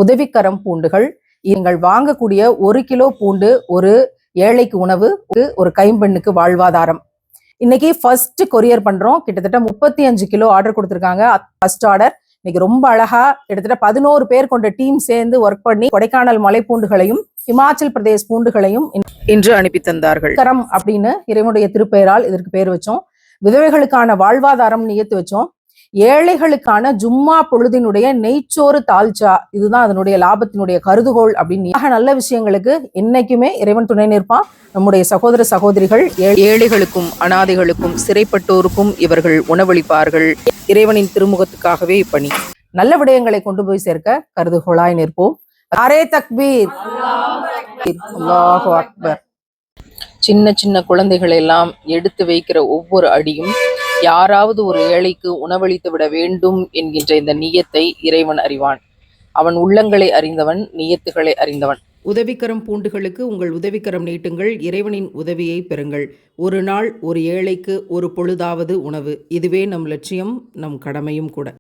உதவிக்கரம் பூண்டுகள். நீங்கள் வாங்கக்கூடிய 1 கிலோ பூண்டு ஒரு ஏழைக்கு உணவு, ஒரு கைம்பெண்ணுக்கு வாழ்வாதாரம். இன்னைக்கு ஃபர்ஸ்ட் கொரியர் பண்றோம். கிட்டத்தட்ட 35 கிலோ ஆர்டர் கொடுத்துருக்காங்க. ஃபர்ஸ்ட் ஆர்டர் இன்னைக்கு ரொம்ப அழகா கிட்டத்தட்ட 11 பேர் கொண்ட டீம் சேர்ந்து ஒர்க் பண்ணி கொடைக்கானல் மலை பூண்டுகளையும் இமாச்சல் பிரதேஷ் பூண்டுகளையும் இன்று அனுப்பி தந்தார்கள். கரம் அப்படின்னு இறைவனுடைய திருப்பெயரால் இதற்கு பேர் வச்சோம். விதவைகளுக்கான வாழ்வாதாரம் நியத்து வச்சோம். ஏழைகளுக்கான ஜும்மா பொழுதினுடைய நெய்ச்சோறு தால்ச்சா, இதுதான் அதனுடைய லாபத்தினுடைய கருதுகோள். அப்படின்னு நல்ல விஷயங்களுக்கு என்னைக்குமே இறைவன் துணை நிற்பான். நம்முடைய சகோதர சகோதரிகள் ஏழைகளுக்கும் அனாதைகளுக்கும் சிறைப்பட்டோருக்கும் இவர்கள் உணவளிப்பார்கள். இறைவனின் திருமுகத்துக்காகவே இப்பணி. நல்ல விடயங்களை கொண்டு போய் சேர்க்க கருதுகோளாய் நிற்போம். அரே தக்பீர், அல்லாஹு அக்பர். சின்ன சின்ன குழந்தைகள் எல்லாம் எடுத்து வைக்கிற ஒவ்வொரு அடியும் யாராவது ஒரு ஏழைக்கு உணவளித்து விட வேண்டும் என்கின்ற இந்த நியத்தை இறைவன் அறிவான். அவன் உள்ளங்களை அறிந்தவன், நியத்துகளை அறிந்தவன். உதவிக்கரம் பூண்டுகளுக்கு உங்கள் உதவிக்கரம் நீட்டுங்கள். இறைவனின் உதவியை பெறுங்கள். ஒரு நாள் ஒரு ஏழைக்கு ஒரு பொழுதாவது உணவு. இதுவே நம் லட்சியம், நம் கடமையும் கூட.